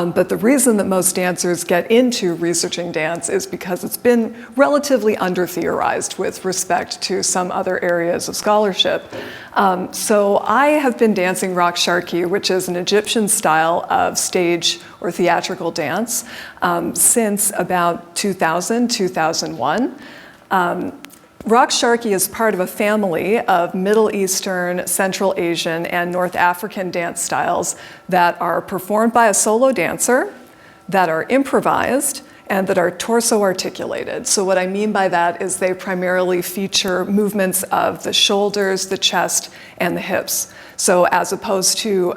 But the reason that most dancers get into researching dance is because it's been relatively under-theorized with respect to some other areas of scholarship. So I have been dancing Raqs Sharqi, which is an Egyptian style of stage or theatrical dance, since about 2000, 2001. Raqs Sharqi is part of a family of Middle Eastern, Central Asian, and North African dance styles that are performed by a solo dancer, that are improvised, and that are torso articulated. So what I mean by that is they primarily feature movements of the shoulders, the chest, and the hips. So as opposed to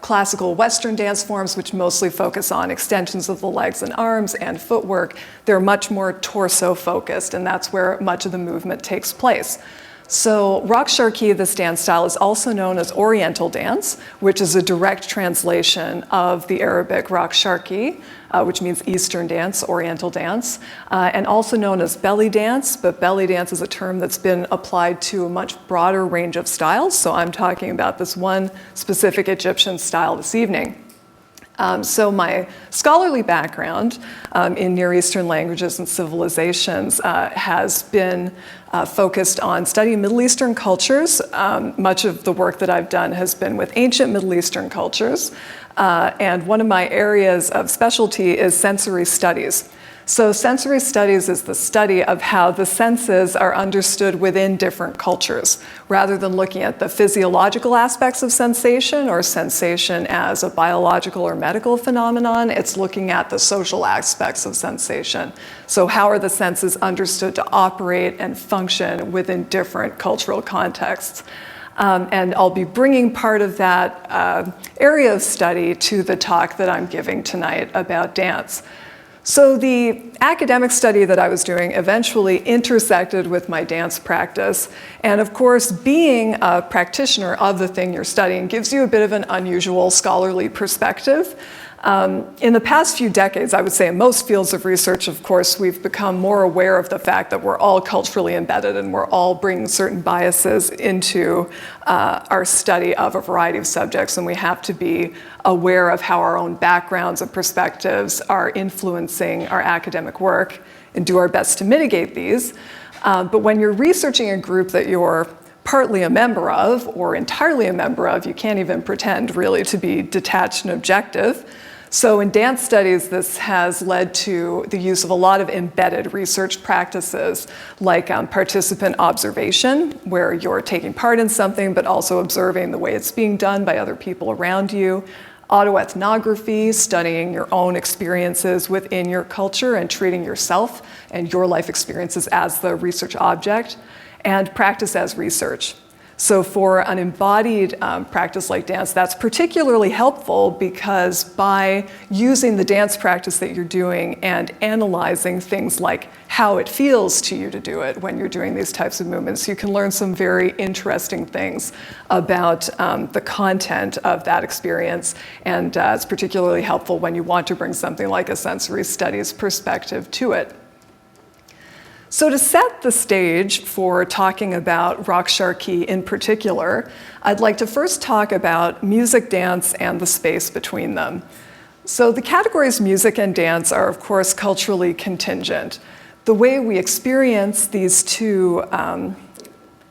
classical Western dance forms, which mostly focus on extensions of the legs and arms and footwork, they're much more torso focused, and that's where much of the movement takes place. So Raqs Sharqi, this dance style, is also known as Oriental dance, which is a direct translation of the Arabic Raqs Sharqi, which means Eastern dance, Oriental dance, and also known as belly dance, but belly dance is a term that's been applied to a much broader range of styles, so I'm talking about this one specific Egyptian style this evening. So my scholarly background in Near Eastern languages and civilizations has been focused on studying Middle Eastern cultures. Much of the work that I've done has been with ancient Middle Eastern cultures. And one of my areas of specialty is sensory studies. So sensory studies is the study of how the senses are understood within different cultures. Rather than looking at the physiological aspects of sensation or sensation as a biological or medical phenomenon, it's looking at the social aspects of sensation. So how are the senses understood to operate and function within different cultural contexts? And I'll be bringing part of that area of study to the talk that I'm giving tonight about dance. So the academic study that I was doing eventually intersected with my dance practice. And of course, being a practitioner of the thing you're studying gives you a bit of an unusual scholarly perspective. In the past few decades, I would say in most fields of research, of course, we've become more aware of the fact that we're all culturally embedded and we're all bringing certain biases into our study of a variety of subjects, and we have to be aware of how our own backgrounds and perspectives are influencing our academic work and do our best to mitigate these. But when you're researching a group that you're partly a member of or entirely a member of, you can't even pretend really to be detached and objective. So in dance studies, this has led to the use of a lot of embedded research practices like participant observation, where you're taking part in something but also observing the way it's being done by other people around you. Autoethnography, studying your own experiences within your culture and treating yourself and your life experiences as the research object. And practice as research. So for an embodied practice like dance, that's particularly helpful because by using the dance practice that you're doing and analyzing things like how it feels to you to do it when you're doing these types of movements, you can learn some very interesting things about the content of that experience. And it's particularly helpful when you want to bring something like a sensory studies perspective to it. So to set the stage for talking about Raqs Sharqi in particular, I'd like to first talk about music, dance, and the space between them. So the categories music and dance are, of course, culturally contingent. The way we experience these two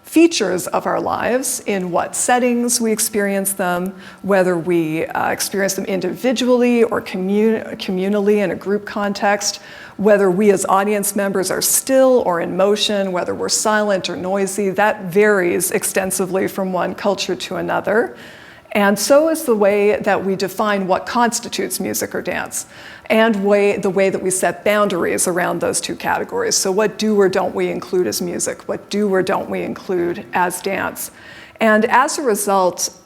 features of our lives, in what settings we experience them, whether we experience them individually or communally in a group context, whether we as audience members are still or in motion, whether we're silent or noisy, that varies extensively from one culture to another. And so is the way that we define what constitutes music or dance, and the way that we set boundaries around those two categories. So what do or don't we include as music? What do or don't we include as dance? And as a result,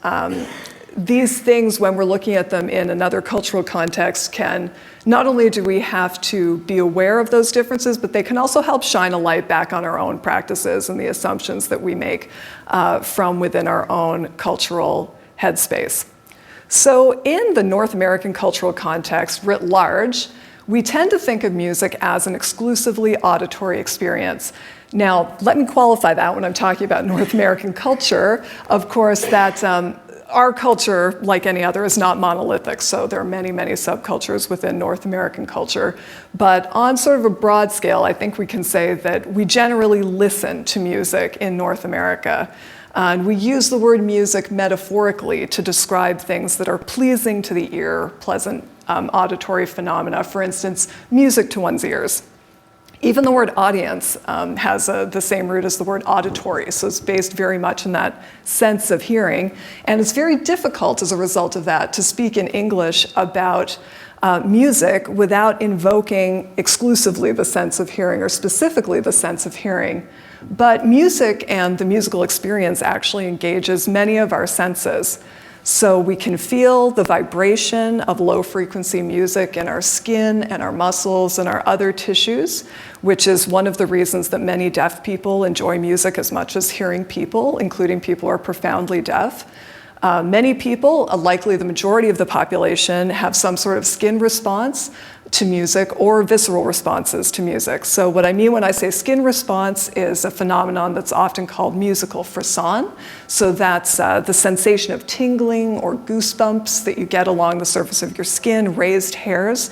these things, when we're looking at them in another cultural context, can not only do we have to be aware of those differences, but they can also help shine a light back on our own practices and the assumptions that we make from within our own cultural headspace. So in the North American cultural context writ large, we tend to think of music as an exclusively auditory experience. Now, let me qualify that when I'm talking about North American culture. Of course, that our culture, like any other, is not monolithic, so there are many, many subcultures within North American culture. But on sort of a broad scale, I think we can say that we generally listen to music in North America. And we use the word music metaphorically to describe things that are pleasing to the ear, pleasant auditory phenomena. For instance, music to one's ears. Even the word audience has the same root as the word auditory, so it's based very much in that sense of hearing. And it's very difficult as a result of that to speak in English about music without invoking exclusively the sense of hearing or specifically the sense of hearing. But music and the musical experience actually engages many of our senses. So we can feel the vibration of low-frequency music in our skin and our muscles and our other tissues, which is one of the reasons that many deaf people enjoy music as much as hearing people, including people who are profoundly deaf. Many people, likely the majority of the population, have some sort of skin response to music or visceral responses to music. So what I mean when I say skin response is a phenomenon that's often called musical frisson. So that's the sensation of tingling or goosebumps that you get along the surface of your skin, raised hairs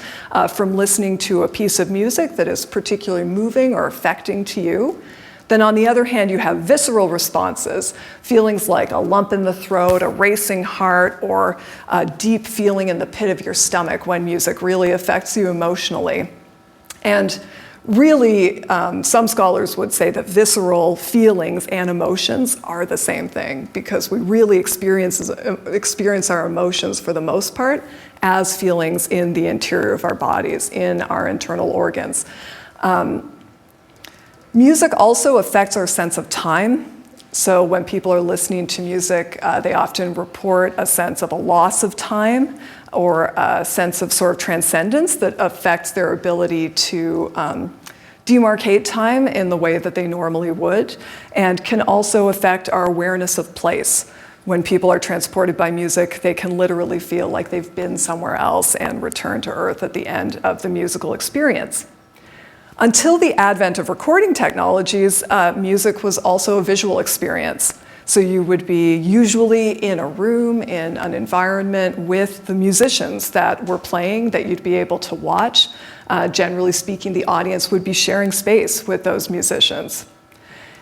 from listening to a piece of music that is particularly moving or affecting to you. Then on the other hand, you have visceral responses, feelings like a lump in the throat, a racing heart, or a deep feeling in the pit of your stomach when music really affects you emotionally. And really, some scholars would say that visceral feelings and emotions are the same thing, because we really experience our emotions for the most part as feelings in the interior of our bodies, in our internal organs. Music also affects our sense of time. So when people are listening to music, they often report a sense of a loss of time or a sense of sort of transcendence that affects their ability to demarcate time in the way that they normally would, and can also affect our awareness of place. When people are transported by music, they can literally feel like they've been somewhere else and return to Earth at the end of the musical experience. Until the advent of recording technologies, music was also a visual experience. So you would be usually in a room, in an environment with the musicians that were playing that you'd be able to watch. Generally speaking, the audience would be sharing space with those musicians.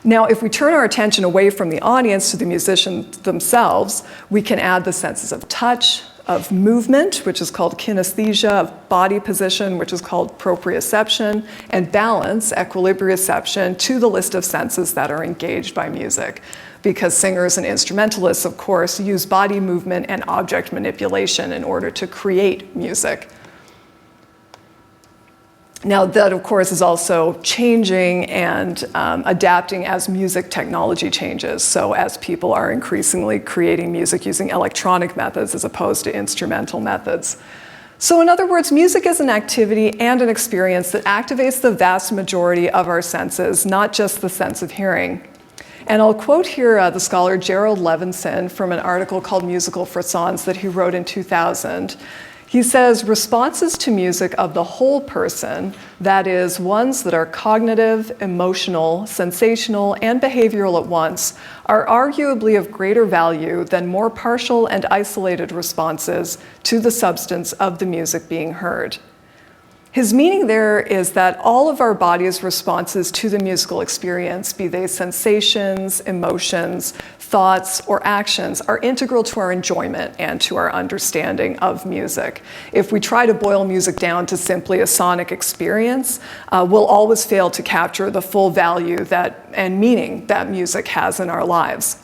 Now, if we turn our attention away from the audience to the musicians themselves, we can add the senses of touch, of movement, which is called kinesthesia, of body position, which is called proprioception, and balance, equilibrioception, to the list of senses that are engaged by music. Because singers and instrumentalists, of course, use body movement and object manipulation in order to create music. Now, that, of course, is also changing and adapting as music technology changes. So as people are increasingly creating music using electronic methods as opposed to instrumental methods. So in other words, music is an activity and an experience that activates the vast majority of our senses, not just the sense of hearing. And I'll quote here the scholar Gerald Levinson from an article called Musical Frissons that he wrote in 2000. He says, responses to music of the whole person, that is, ones that are cognitive, emotional, sensational, and behavioral at once, are arguably of greater value than more partial and isolated responses to the substance of the music being heard. His meaning there is that all of our body's responses to the musical experience, be they sensations, emotions, thoughts, or actions, are integral to our enjoyment and to our understanding of music. If we try to boil music down to simply a sonic experience, we'll always fail to capture the full value and meaning that music has in our lives.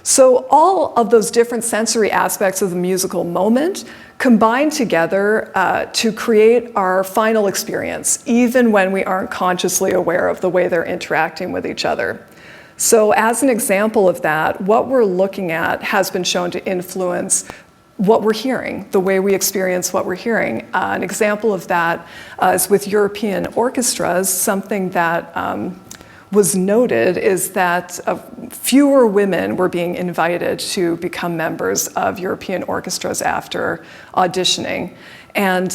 So all of those different sensory aspects of the musical moment combine together to create our final experience, even when we aren't consciously aware of the way they're interacting with each other. So as an example of that, what we're looking at has been shown to influence what we're hearing, the way we experience what we're hearing. An example of that is with European orchestras. Something that was noted is that fewer women were being invited to become members of European orchestras after auditioning. And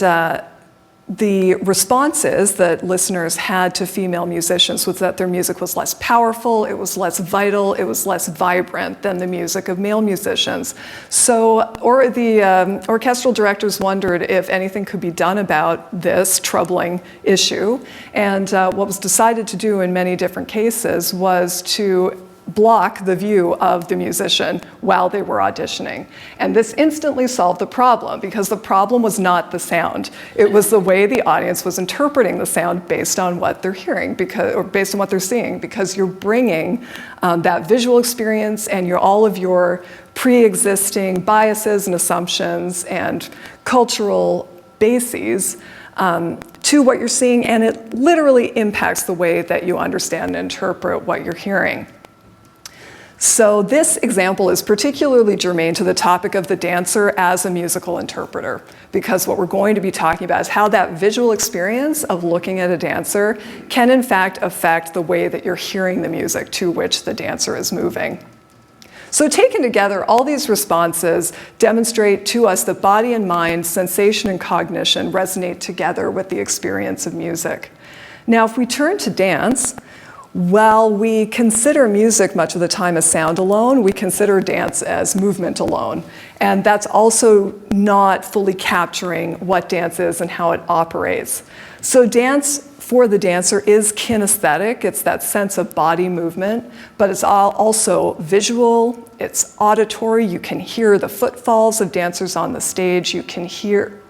the responses that listeners had to female musicians was that their music was less powerful, it was less vital, it was less vibrant than the music of male musicians. So, the orchestral directors wondered if anything could be done about this troubling issue. And what was decided to do in many different cases was to block the view of the musician while they were auditioning. And this instantly solved the problem, because the problem was not the sound. It was the way the audience was interpreting the sound based on what they're hearing, or based on what they're seeing, because you're bringing that visual experience and all of your pre-existing biases and assumptions and cultural bases to what you're seeing, and it literally impacts the way that you understand and interpret what you're hearing. So this example is particularly germane to the topic of the dancer as a musical interpreter, because what we're going to be talking about is how that visual experience of looking at a dancer can in fact affect the way that you're hearing the music to which the dancer is moving. So taken together, all these responses demonstrate to us that body and mind, sensation and cognition resonate together with the experience of music. Now, if we turn to dance, while we consider music much of the time as sound alone, we consider dance as movement alone. And that's also not fully capturing what dance is and how it operates. So dance for the dancer is kinesthetic. It's that sense of body movement, but it's also visual, it's auditory. You can hear the footfalls of dancers on the stage. You can hear,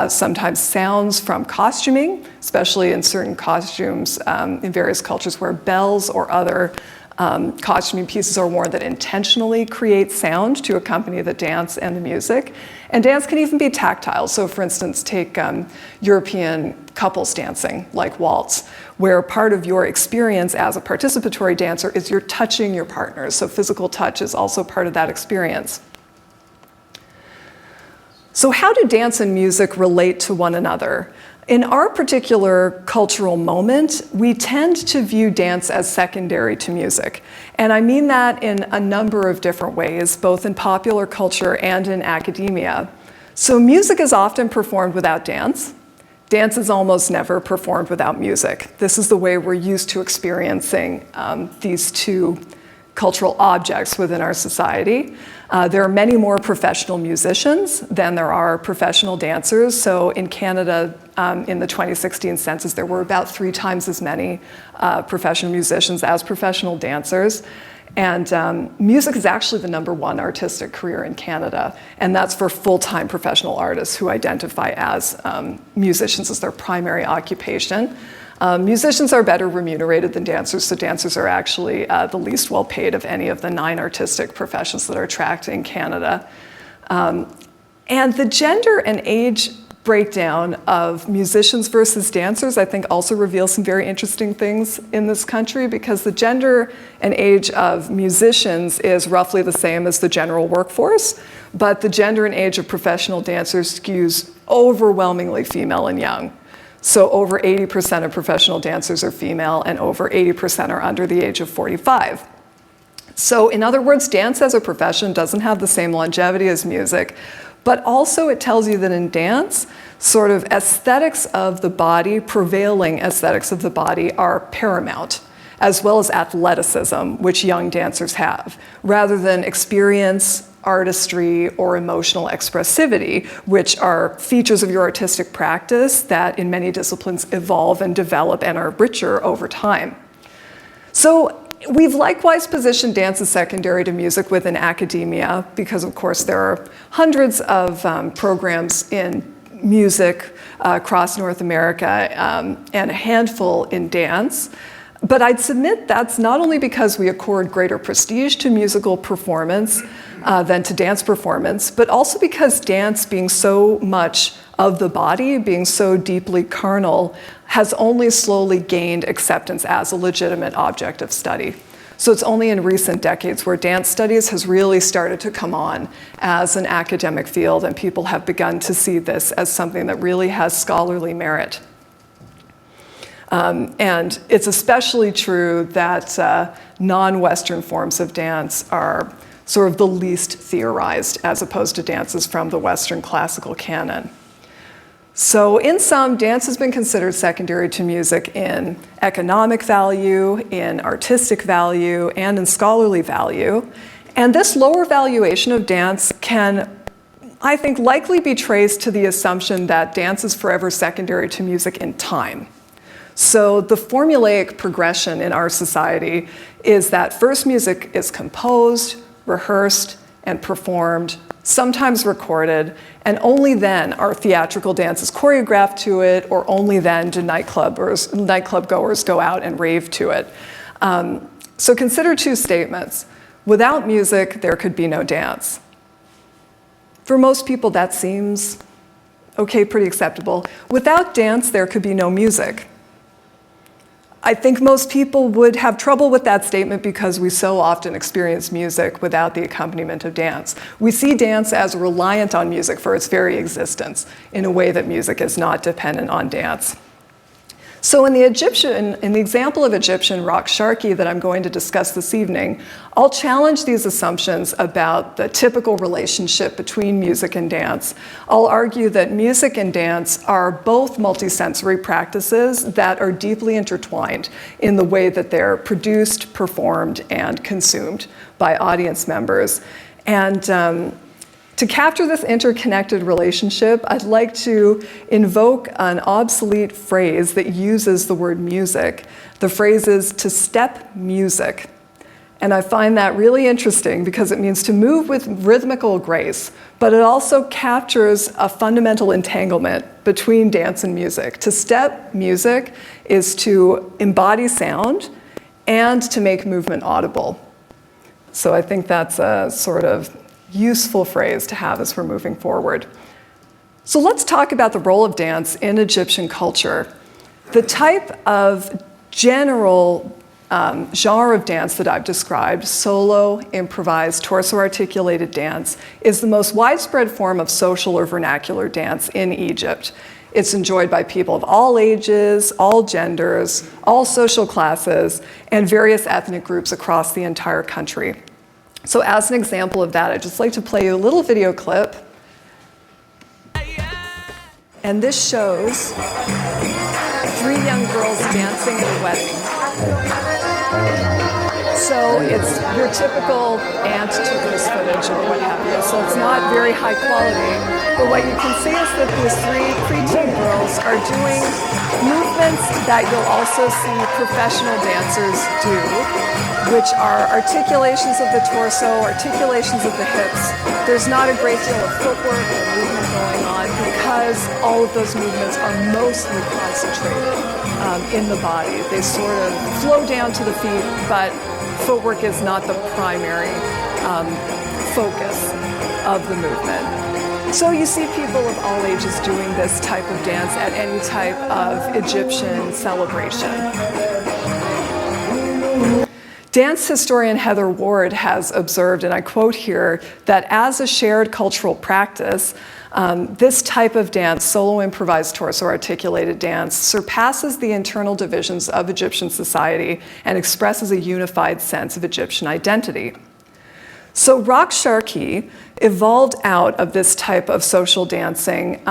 sometimes sounds from costuming, especially in certain costumes in various cultures where bells or other costuming pieces are worn that intentionally create sound to accompany the dance and the music. And dance can even be tactile. So for instance, take European couples dancing, like waltz, where part of your experience as a participatory dancer is you're touching your partners. So physical touch is also part of that experience. So how do dance and music relate to one another? In our particular cultural moment, we tend to view dance as secondary to music. And I mean that in a number of different ways, both in popular culture and in academia. So music is often performed without dance. Dance is almost never performed without music. This is the way we're used to experiencing these two cultural objects within our society. There are many more professional musicians than there are professional dancers. So in Canada, in the 2016 census, there were about 3 times as many professional musicians as professional dancers. And music is actually the #1 artistic career in Canada. And that's for full-time professional artists who identify as musicians as their primary occupation. Musicians are better remunerated than dancers, so dancers are actually the least well paid of any of the 9 artistic professions that are tracked in Canada. And the gender and age breakdown of musicians versus dancers, I think, also reveals some very interesting things in this country, because the gender and age of musicians is roughly the same as the general workforce, but the gender and age of professional dancers skews overwhelmingly female and young. So over 80% of professional dancers are female, and over 80% are under the age of 45. So in other words, dance as a profession doesn't have the same longevity as music, but also it tells you that in dance, sort of aesthetics of the body, prevailing aesthetics of the body, are paramount, as well as athleticism, which young dancers have, rather than experience, artistry, or emotional expressivity, which are features of your artistic practice that in many disciplines evolve and develop and are richer over time. So we've likewise positioned dance as secondary to music within academia, because of course there are hundreds of programs in music across North America and a handful in dance. But I'd submit that's not only because we accord greater prestige to musical performance than to dance performance, but also because dance, being so much of the body, being so deeply carnal, has only slowly gained acceptance as a legitimate object of study. So it's only in recent decades where dance studies has really started to come on as an academic field, and people have begun to see this as something that really has scholarly merit. And it's especially true that non-Western forms of dance are sort of the least theorized, as opposed to dances from the Western classical canon. So in sum, dance has been considered secondary to music in economic value, in artistic value, and in scholarly value. And this lower valuation of dance can, I think, likely be traced to the assumption that dance is forever secondary to music in time. So the formulaic progression in our society is that first music is composed, rehearsed, and performed, sometimes recorded, and only then are theatrical dances choreographed to it, or only then do nightclub goers go out and rave to it. So consider two statements. Without music, there could be no dance. For most people, that seems okay, pretty acceptable. Without dance, there could be no music. I think most people would have trouble with that statement because we so often experience music without the accompaniment of dance. We see dance as reliant on music for its very existence in a way that music is not dependent on dance. So in the example of Egyptian Raqs Sharqi that I'm going to discuss this evening, I'll challenge these assumptions about the typical relationship between music and dance. I'll argue that music and dance are both multisensory practices that are deeply intertwined in the way that they're produced, performed, and consumed by audience members. And to capture this interconnected relationship, I'd like to invoke an obsolete phrase that uses the word music. The phrase is to step music. And I find that really interesting because it means to move with rhythmical grace, but it also captures a fundamental entanglement between dance and music. To step music is to embody sound and to make movement audible. So I think that's a sort of useful phrase to have as we're moving forward. So let's talk about the role of dance in Egyptian culture. The type of general genre of dance that I've described, solo, improvised, torso-articulated dance, is the most widespread form of social or vernacular dance in Egypt. It's enjoyed by people of all ages, all genders, all social classes, and various ethnic groups across the entire country. So as an example of that, I'd just like to play you a little video clip. And this shows 3 young girls dancing at a wedding. So it's your typical aunt took this footage or what have you. So it's not very high quality. But what you can see is that these 3 preteen girls are doing movements that you'll also see professional dancers do, which are articulations of the torso, articulations of the hips. There's not a great deal of footwork or movement going on because all of those movements are mostly concentrated in the body. They sort of flow down to the feet, but footwork is not the primary focus of the movement. So you see people of all ages doing this type of dance at any type of Egyptian celebration. Dance historian Heather Ward has observed, and I quote here, that as a shared cultural practice, this type of dance, solo improvised torso articulated dance, surpasses the internal divisions of Egyptian society and expresses a unified sense of Egyptian identity. So Raqs Sharqi evolved out of this type of social dancing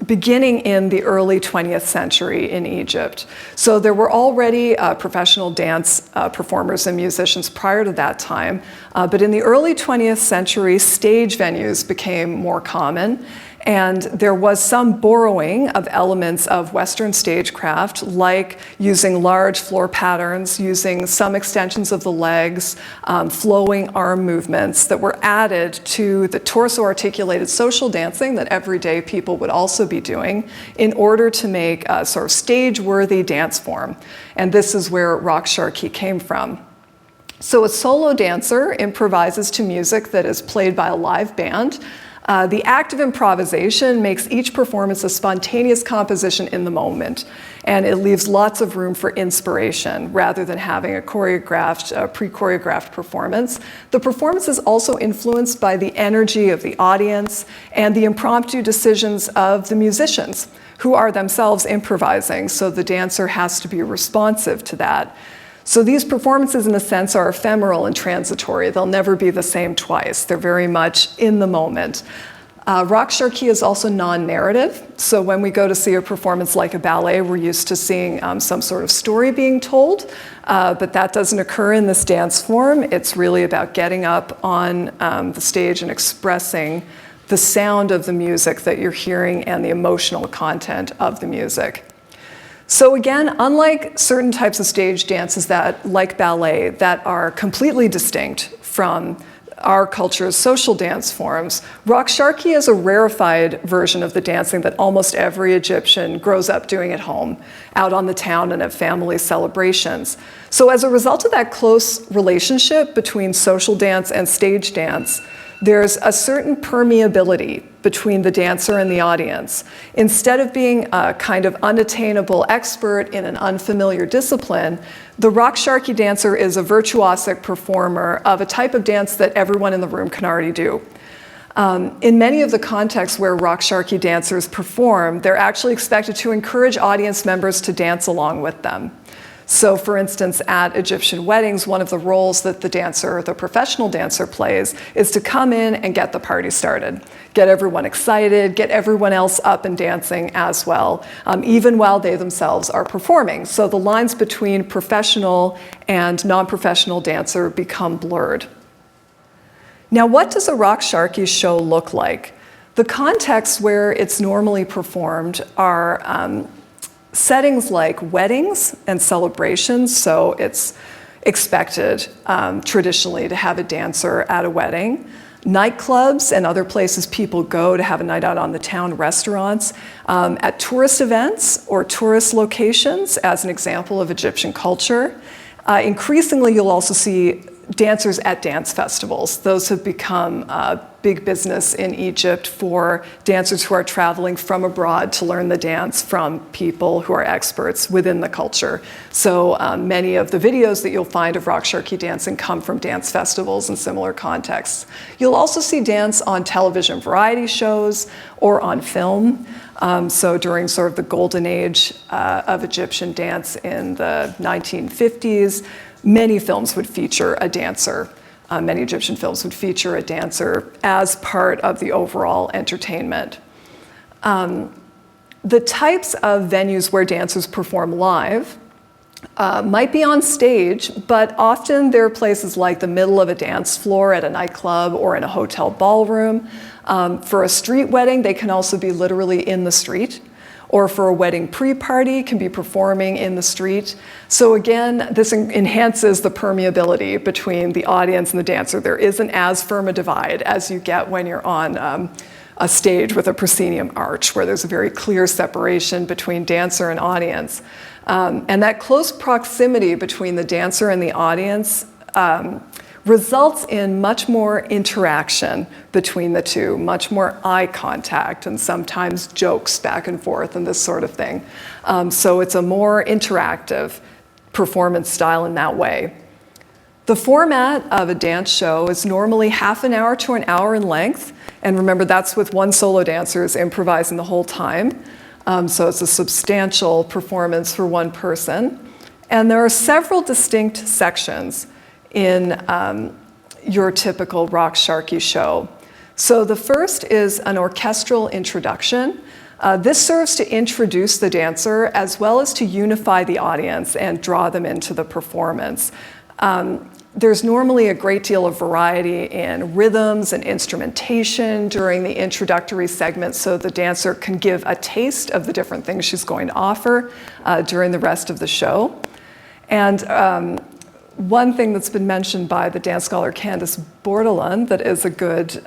beginning in the early 20th century in Egypt. So there were already professional dance performers and musicians prior to that time, but in the early 20th century, stage venues became more common. And there was some borrowing of elements of Western stagecraft, like using large floor patterns, using some extensions of the legs, flowing arm movements that were added to the torso-articulated social dancing that everyday people would also be doing in order to make a sort of stage-worthy dance form. And this is where Raqs Sharqi came from. So a solo dancer improvises to music that is played by a live band. The act of improvisation makes each performance a spontaneous composition in the moment, and it leaves lots of room for inspiration rather than having a choreographed, pre-choreographed performance. The performance is also influenced by the energy of the audience and the impromptu decisions of the musicians, who are themselves improvising, so the dancer has to be responsive to that. So these performances, in a sense, are ephemeral and transitory. They'll never be the same twice. They're very much in the moment. Raqs Sharqi is also non-narrative, so when we go to see a performance like a ballet, we're used to seeing some sort of story being told, but that doesn't occur in this dance form. It's really about getting up on the stage and expressing the sound of the music that you're hearing and the emotional content of the music. So again, unlike certain types of stage dances that, like ballet, that are completely distinct from our culture's social dance forms, Raqs Sharqi is a rarefied version of the dancing that almost every Egyptian grows up doing at home, out on the town and at family celebrations. So as a result of that close relationship between social dance and stage dance, there's a certain permeability between the dancer and the audience. Instead of being a kind of unattainable expert in an unfamiliar discipline, the Raqs Sharqi dancer is a virtuosic performer of a type of dance that everyone in the room can already do. In many of the contexts where Raqs Sharqi dancers perform, they're actually expected to encourage audience members to dance along with them. So for instance, at Egyptian weddings, one of the roles that the dancer, the professional dancer plays is to come in and get the party started, get everyone excited, get everyone else up and dancing as well, even while they themselves are performing. So the lines between professional and non-professional dancer become blurred. Now, what does a Raqs Sharqi show look like? The contexts where it's normally performed are settings like weddings and celebrations, so it's expected traditionally to have a dancer at a wedding. Nightclubs and other places people go to have a night out on the town, restaurants, at tourist events or tourist locations, as an example of Egyptian culture. Increasingly, you'll also see dancers at dance festivals. Those have become big business in Egypt for dancers who are traveling from abroad to learn the dance from people who are experts within the culture. So many of the videos that you'll find of Raqs Sharqi dancing come from dance festivals and similar contexts. You'll also see dance on television variety shows or on film. So during sort of the golden age of Egyptian dance in the 1950s, many films would feature a dancer. Many Egyptian films would feature a dancer as part of the overall entertainment. The types of venues where dancers perform live might be on stage, but often there are places like the middle of a dance floor at a nightclub or in a hotel ballroom. For a street wedding, they can also be literally in the street. Or for a wedding pre-party, can be performing in the street. So again, this enhances the permeability between the audience and the dancer. There isn't as firm a divide as you get when you're on a stage with a proscenium arch, where there's a very clear separation between dancer and audience. And that close proximity between the dancer and the audience results in much more interaction between the two, much more eye contact, and sometimes jokes back and forth and this sort of thing. So it's a more interactive performance style in that way. The format of a dance show is normally half an hour to an hour in length, and remember that's with one solo dancer is improvising the whole time. So it's a substantial performance for one person. And there are several distinct sections in your typical Raqs Sharqi show. So the first is an orchestral introduction. This serves to introduce the dancer as well as to unify the audience and draw them into the performance. There's normally a great deal of variety in rhythms and instrumentation during the introductory segment, so the dancer can give a taste of the different things she's going to offer during the rest of the show. And one thing that's been mentioned by the dance scholar Candace Bordelon that is a good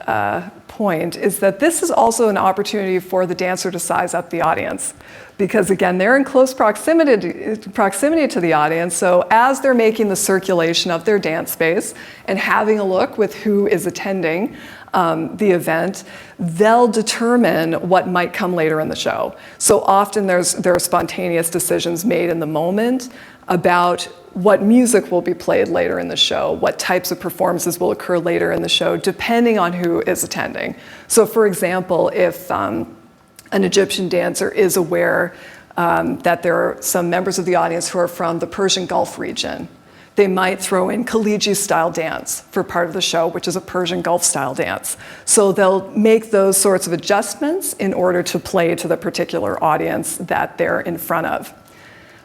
point is that this is also an opportunity for the dancer to size up the audience, because again, they're in close proximity to the audience. So as they're making the circulation of their dance space and having a look with who is attending the event, they'll determine what might come later in the show. So often there are spontaneous decisions made in the moment about what music will be played later in the show, what types of performances will occur later in the show, depending on who is attending. So for example, if an Egyptian dancer is aware that there are some members of the audience who are from the Persian Gulf region, They might throw in Khaliji-style dance for part of the show, which is a Persian Gulf-style dance. So they'll make those sorts of adjustments in order to play to the particular audience that they're in front of.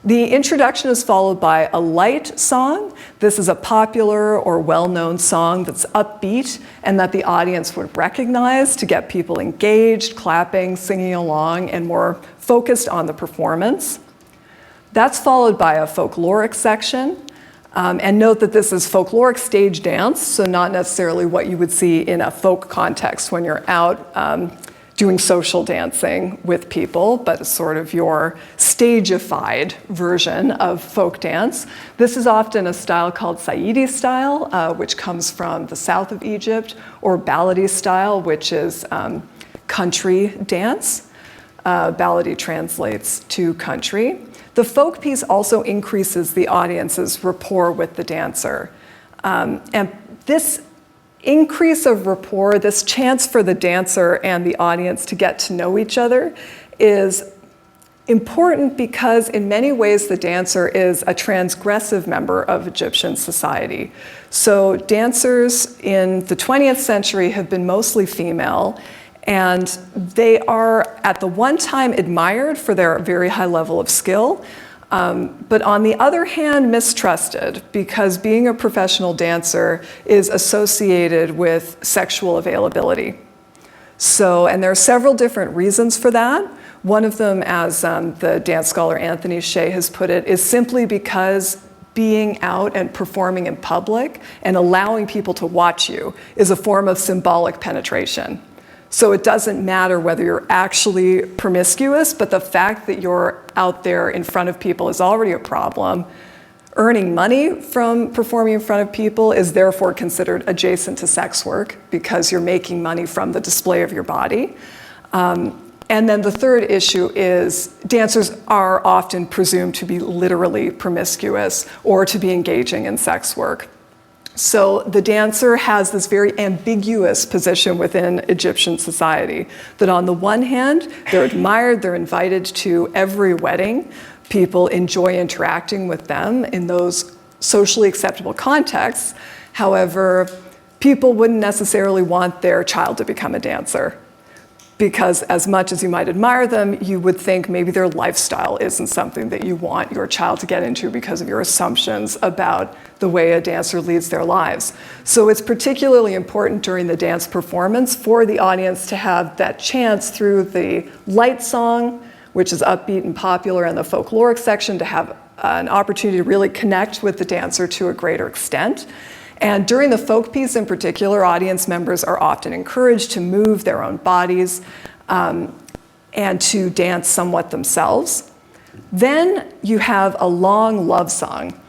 The introduction is followed by a light song. This is a popular or well-known song that's upbeat and that the audience would recognize to get people engaged, clapping, singing along, and more focused on the performance. That's followed by a folkloric section. And note that this is folkloric stage dance, so not necessarily what you would see in a folk context when you're out doing social dancing with people, but sort of your stageified version of folk dance. This is often a style called Saidi style, which comes from the south of Egypt, or balladi style, which is country dance. Balladi translates to country. The folk piece also increases the audience's rapport with the dancer. And this increase of rapport, this chance for the dancer and the audience to get to know each other, is important because in many ways the dancer is a transgressive member of Egyptian society. So dancers in the 20th century have been mostly female, and they are at the one time admired for their very high level of skill, but on the other hand, mistrusted, because being a professional dancer is associated with sexual availability. So, and there are several different reasons for that. One of them, as the dance scholar Anthony Shea has put it, is simply because being out and performing in public and allowing people to watch you is a form of symbolic penetration. So it doesn't matter whether you're actually promiscuous, but the fact that you're out there in front of people is already a problem. Earning money from performing in front of people is therefore considered adjacent to sex work because you're making money from the display of your body. And then the third issue is dancers are often presumed to be literally promiscuous or to be engaging in sex work. So the dancer has this very ambiguous position within Egyptian society, that on the one hand, they're admired, they're invited to every wedding. People enjoy interacting with them in those socially acceptable contexts. However, people wouldn't necessarily want their child to become a dancer, because as much as you might admire them, you would think maybe their lifestyle isn't something that you want your child to get into because of your assumptions about the way a dancer leads their lives. So it's particularly important during the dance performance for the audience to have that chance through the light song, which is upbeat and popular, and the folkloric section to have an opportunity to really connect with the dancer to a greater extent. And during the folk piece in particular, audience members are often encouraged to move their own bodies and to dance somewhat themselves. Then you have a long love song.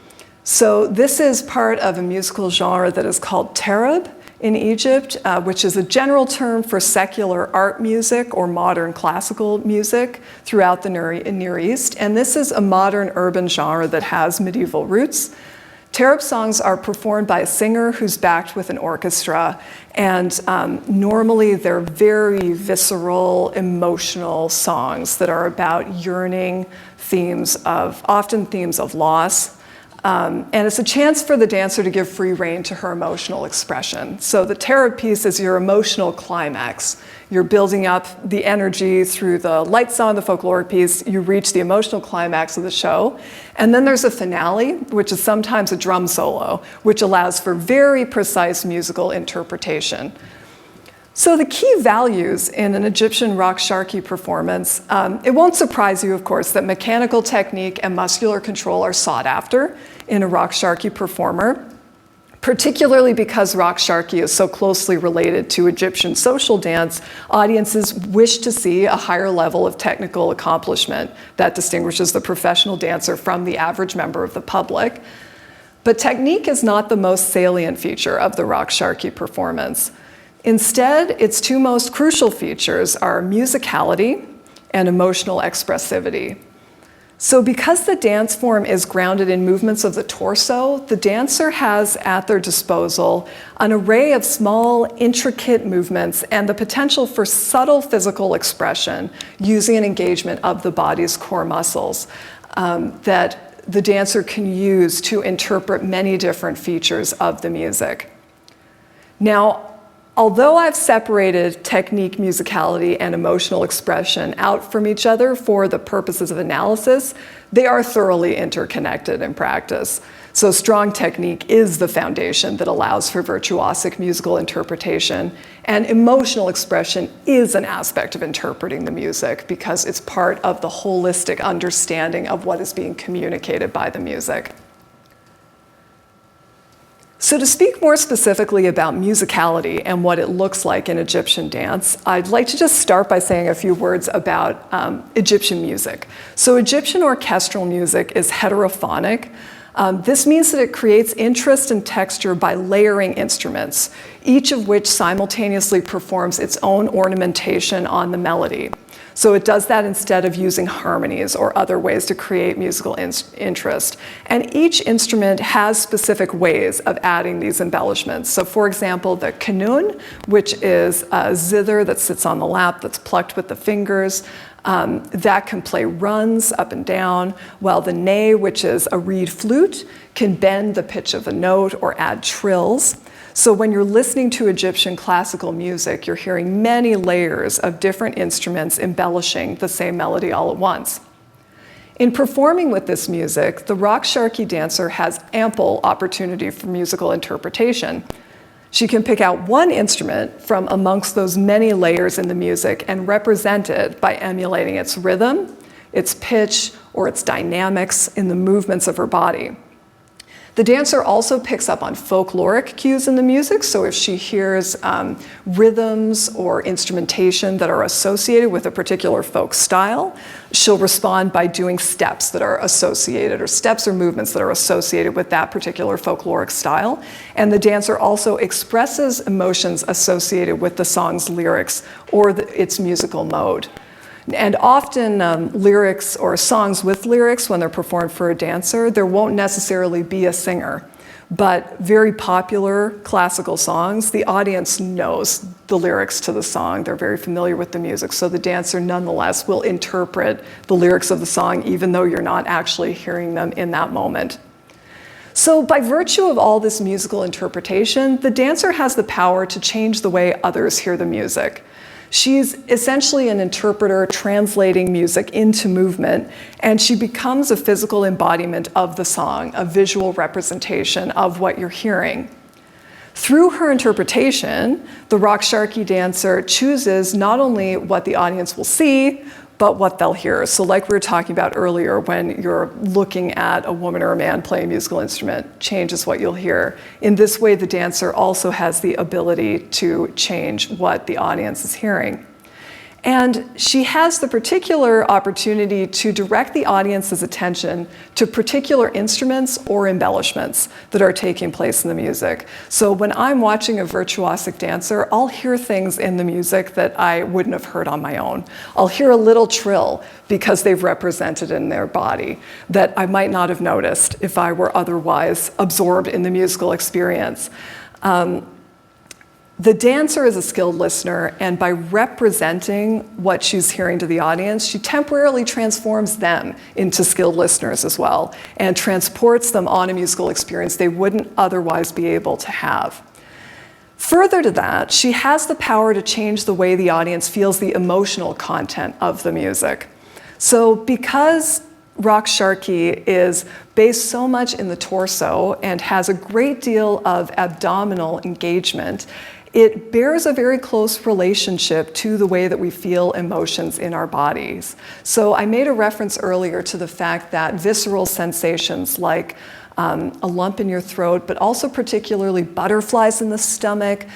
So this is part of a musical genre that is called tarab in Egypt, which is a general term for secular art music or modern classical music throughout the Near East. And this is a modern urban genre that has medieval roots. Tarab songs are performed by a singer who's backed with an orchestra, and normally they're very visceral, emotional songs that are about yearning often themes of loss. And it's a chance for the dancer to give free rein to her emotional expression. So the tarab piece is your emotional climax. You're building up the energy through the light song, the folkloric piece. You reach the emotional climax of the show. And then there's a finale, which is sometimes a drum solo, which allows for very precise musical interpretation. So the key values in an Egyptian Raqs Sharqi performance, it won't surprise you, of course, that mechanical technique and muscular control are sought after in a Raqs Sharqi performer, particularly because Raqs Sharqi is so closely related to Egyptian social dance. Audiences wish to see a higher level of technical accomplishment that distinguishes the professional dancer from the average member of the public. But technique is not the most salient feature of the Raqs Sharqi performance. Instead, its two most crucial features are musicality and emotional expressivity. So because the dance form is grounded in movements of the torso, the dancer has at their disposal an array of small, intricate movements and the potential for subtle physical expression using an engagement of the body's core muscles that the dancer can use to interpret many different features of the music. Now, although I've separated technique, musicality, and emotional expression out from each other for the purposes of analysis, they are thoroughly interconnected in practice. So strong technique is the foundation that allows for virtuosic musical interpretation, and emotional expression is an aspect of interpreting the music because it's part of the holistic understanding of what is being communicated by the music. So to speak more specifically about musicality and what it looks like in Egyptian dance, I'd like to just start by saying a few words about Egyptian music. So Egyptian orchestral music is heterophonic. This means that it creates interest and texture by layering instruments, each of which simultaneously performs its own ornamentation on the melody. So it does that instead of using harmonies or other ways to create musical interest. And each instrument has specific ways of adding these embellishments. So for example, the kanun, which is a zither that sits on the lap that's plucked with the fingers, that can play runs up and down, while the ney, which is a reed flute, can bend the pitch of a note or add trills. So when you're listening to Egyptian classical music, you're hearing many layers of different instruments embellishing the same melody all at once. In performing with this music, the Raqs Sharqi dancer has ample opportunity for musical interpretation. She can pick out one instrument from amongst those many layers in the music and represent it by emulating its rhythm, its pitch, or its dynamics in the movements of her body. The dancer also picks up on folkloric cues in the music, so if she hears rhythms or instrumentation that are associated with a particular folk style, she'll respond by doing steps that are associated, or steps or movements that are associated with that particular folkloric style. And the dancer also expresses emotions associated with the song's lyrics or its musical mode. And often lyrics or songs with lyrics, when they're performed for a dancer, there won't necessarily be a singer. But very popular classical songs, the audience knows the lyrics to the song. They're very familiar with the music. So the dancer nonetheless will interpret the lyrics of the song even though you're not actually hearing them in that moment. So by virtue of all this musical interpretation, the dancer has the power to change the way others hear the music. She's essentially an interpreter translating music into movement, and she becomes a physical embodiment of the song, a visual representation of what you're hearing. Through her interpretation, the Raqs Sharqi dancer chooses not only what the audience will see, but what they'll hear. So like we were talking about earlier, when you're looking at a woman or a man playing a musical instrument, changes what you'll hear. In this way, the dancer also has the ability to change what the audience is hearing. And she has the particular opportunity to direct the audience's attention to particular instruments or embellishments that are taking place in the music. So when I'm watching a virtuosic dancer, I'll hear things in the music that I wouldn't have heard on my own. I'll hear a little trill because they've represented in their body that I might not have noticed if I were otherwise absorbed in the musical experience. The dancer is a skilled listener, and by representing what she's hearing to the audience, she temporarily transforms them into skilled listeners as well, and transports them on a musical experience they wouldn't otherwise be able to have. Further to that, she has the power to change the way the audience feels the emotional content of the music. So because Raqs Sharqi is based so much in the torso and has a great deal of abdominal engagement, it bears a very close relationship to the way that we feel emotions in our bodies. So I made a reference earlier to the fact that visceral sensations like a lump in your throat, but also particularly butterflies in the stomach,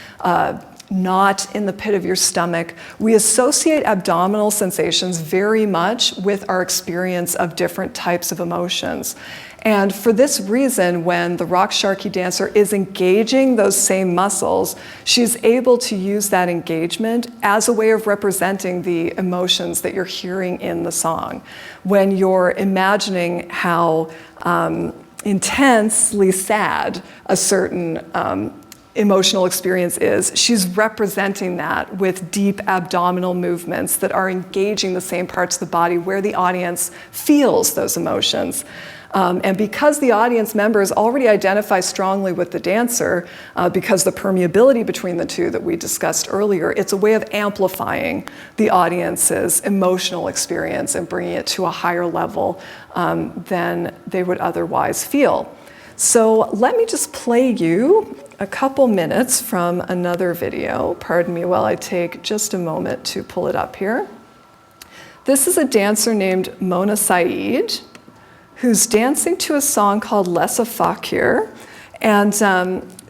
knot in the pit of your stomach. We associate abdominal sensations very much with our experience of different types of emotions. And for this reason, when the Raqs Sharqi dancer is engaging those same muscles, she's able to use that engagement as a way of representing the emotions that you're hearing in the song. When you're imagining how intensely sad a certain emotional experience is, she's representing that with deep abdominal movements that are engaging the same parts of the body where the audience feels those emotions. And because the audience members already identify strongly with the dancer, because the permeability between the two that we discussed earlier, it's a way of amplifying the audience's emotional experience and bringing it to a higher level than they would otherwise feel. So let me just play you a couple minutes from another video. Pardon me while I take just a moment to pull it up here. This is a dancer named Mona Saeed, who's dancing to a song called Lessa Fakir. And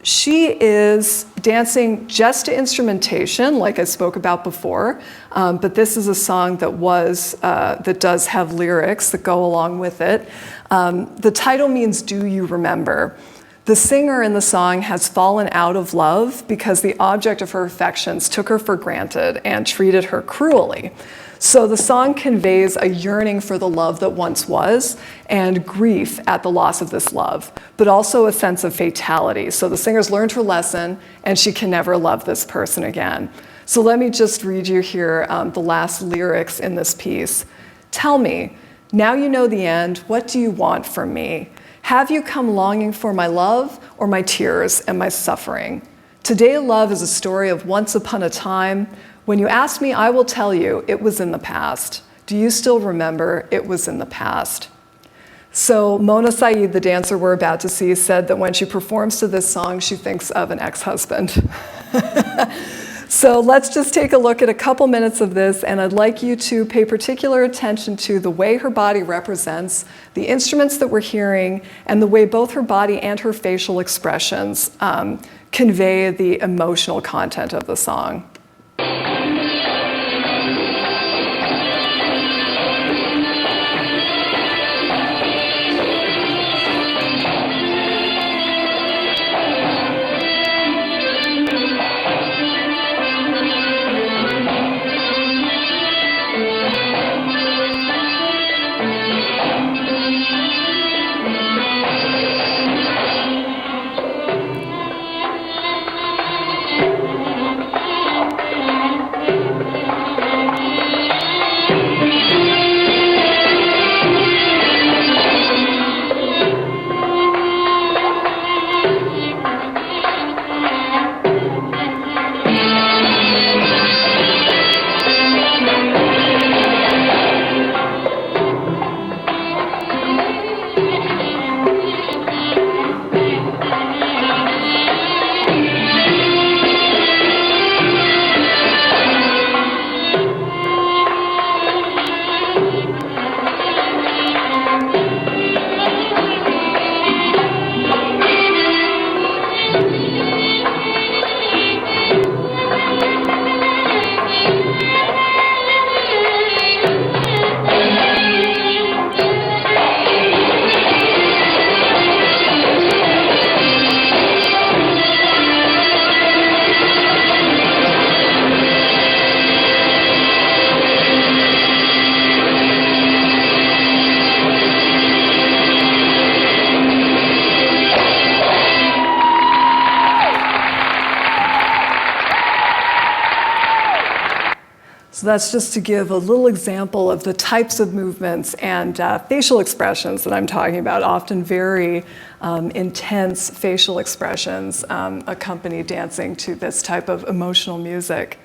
she is dancing just to instrumentation, like I spoke about before. But this is a song that does have lyrics that go along with it. The title means, "Do you remember?" The singer in the song has fallen out of love because the object of her affections took her for granted and treated her cruelly. So the song conveys a yearning for the love that once was and grief at the loss of this love, but also a sense of fatality. So the singer's learned her lesson and she can never love this person again. So let me just read you here the last lyrics in this piece. "Tell me, now you know the end, what do you want from me? Have you come longing for my love or my tears and my suffering? Today love is a story of once upon a time. When you ask me, I will tell you it was in the past. Do you still remember it was in the past?" So Mona Saeed, the dancer we're about to see, said that when she performs to this song, she thinks of an ex-husband. So let's just take a look at a couple minutes of this, and I'd like you to pay particular attention to the way her body represents the instruments that we're hearing and the way both her body and her facial expressions convey the emotional content of the song. So that's just to give a little example of the types of movements and facial expressions that I'm talking about, often very intense facial expressions accompany dancing to this type of emotional music.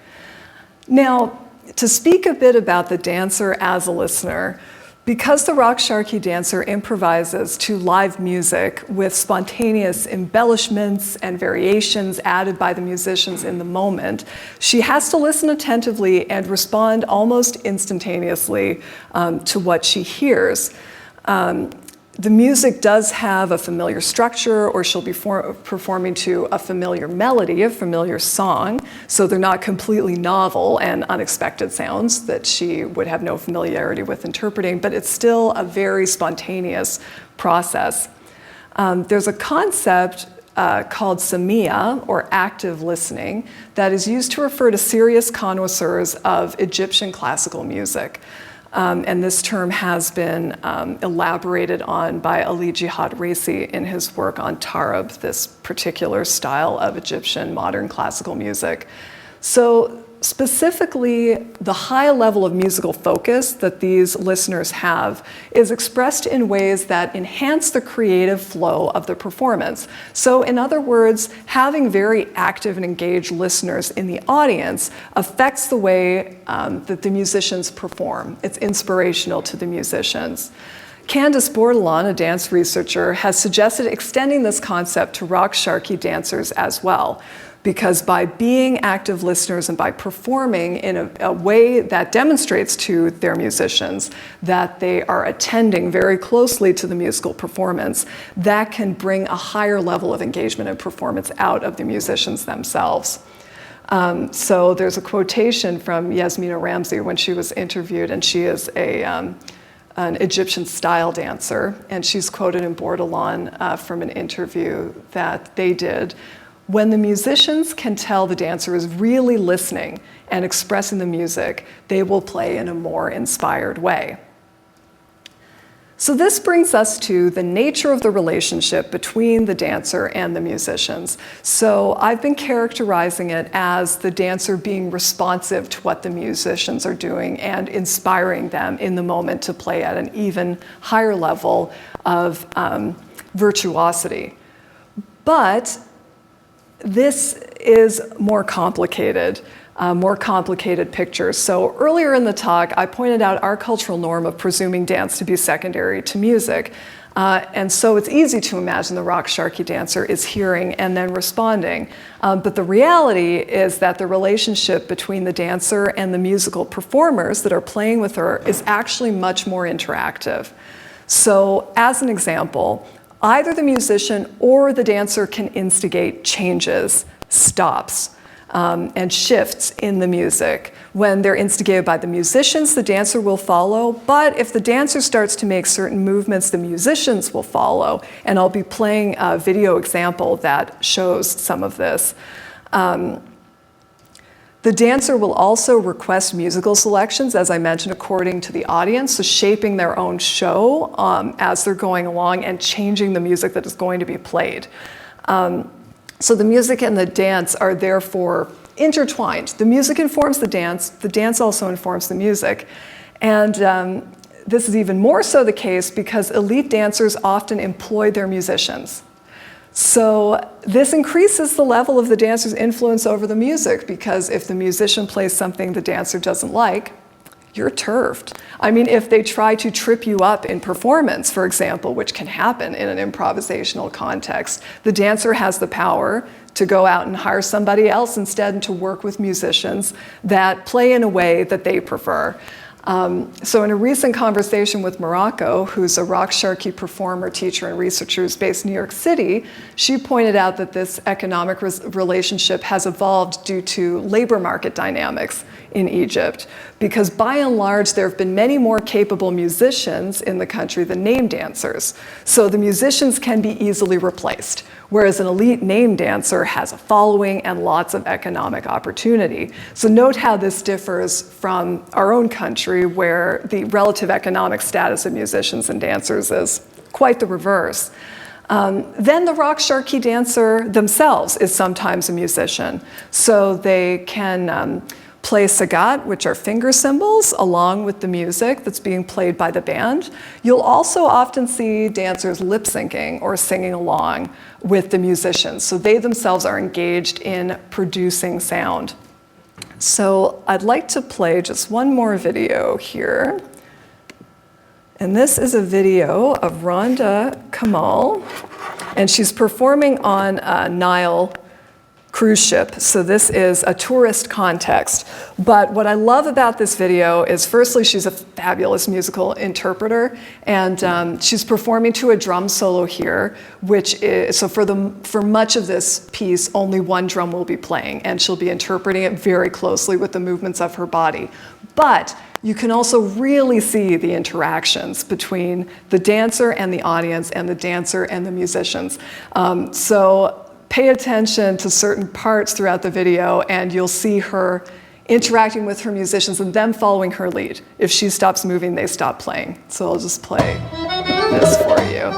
Now, to speak a bit about the dancer as a listener, because the Raqs Sharqi dancer improvises to live music with spontaneous embellishments and variations added by the musicians in the moment, she has to listen attentively and respond almost instantaneously to what she hears. The music does have a familiar structure, or she'll be performing to a familiar melody, a familiar song, so they're not completely novel and unexpected sounds that she would have no familiarity with interpreting, but it's still a very spontaneous process. There's a concept called sammīʿa, or active listening, that is used to refer to serious connoisseurs of Egyptian classical music. And this term has been elaborated on by Ali Jihad Raisi in his work on Tarab, this particular style of Egyptian modern classical music. So specifically, the high level of musical focus that these listeners have is expressed in ways that enhance the creative flow of the performance. So in other words, having very active and engaged listeners in the audience affects the way that the musicians perform. It's inspirational to the musicians. Candace Bordelon, a dance researcher, has suggested extending this concept to Raqs Sharqi dancers as well, because by being active listeners and by performing in a way that demonstrates to their musicians that they are attending very closely to the musical performance, that can bring a higher level of engagement and performance out of the musicians themselves. So there's a quotation from Yasmina Ramsey when she was interviewed, and she is an Egyptian style dancer, and she's quoted in Bordelon from an interview that they did. When the musicians can tell the dancer is really listening and expressing the music, they will play in a more inspired way. So this brings us to the nature of the relationship between the dancer and the musicians. So I've been characterizing it as the dancer being responsive to what the musicians are doing and inspiring them in the moment to play at an even higher level of virtuosity. But this is more complicated picture. So earlier in the talk, I pointed out our cultural norm of presuming dance to be secondary to music. And so it's easy to imagine the Raqs Sharqi dancer is hearing and then responding. But the reality is that the relationship between the dancer and the musical performers that are playing with her is actually much more interactive. So as an example, either the musician or the dancer can instigate changes, stops, and shifts in the music. When they're instigated by the musicians, the dancer will follow, but if the dancer starts to make certain movements, the musicians will follow. And I'll be playing a video example that shows some of this. The dancer will also request musical selections, as I mentioned, according to the audience, so shaping their own show as they're going along and changing the music that is going to be played. So the music and the dance are therefore intertwined. The music informs the dance also informs the music. And this is even more so the case because elite dancers often employ their musicians. So this increases the level of the dancer's influence over the music, because if the musician plays something the dancer doesn't like, you're turfed. I mean, if they try to trip you up in performance, for example, which can happen in an improvisational context, the dancer has the power to go out and hire somebody else instead and to work with musicians that play in a way that they prefer. So in a recent conversation with Morocco, who's a Raqs Sharqi performer, teacher, and researcher who's based in New York City, she pointed out that this economic relationship has evolved due to labor market dynamics in Egypt, because by and large there have been many more capable musicians in the country than name dancers. So the musicians can be easily replaced, whereas an elite name dancer has a following and lots of economic opportunity. So note how this differs from our own country, where the relative economic status of musicians and dancers is quite the reverse. Then the Raqs Sharqi dancer themselves is sometimes a musician. So they can play sagat, which are finger cymbals, along with the music that's being played by the band. You'll also often see dancers lip syncing or singing along with the musicians. So they themselves are engaged in producing sound. So I'd like to play just one more video here. And this is a video of Rhonda Kamal, and she's performing on a Nile cruise ship. So this is a tourist context. But what I love about this video is, firstly, she's a fabulous musical interpreter, and she's performing to a drum solo here, which is, so for much of this piece, only one drum will be playing, and she'll be interpreting it very closely with the movements of her body. But you can also really see the interactions between the dancer and the audience, and the dancer and the musicians. So pay attention to certain parts throughout the video, and you'll see her interacting with her musicians and them following her lead. If she stops moving, they stop playing. So I'll just play this for you.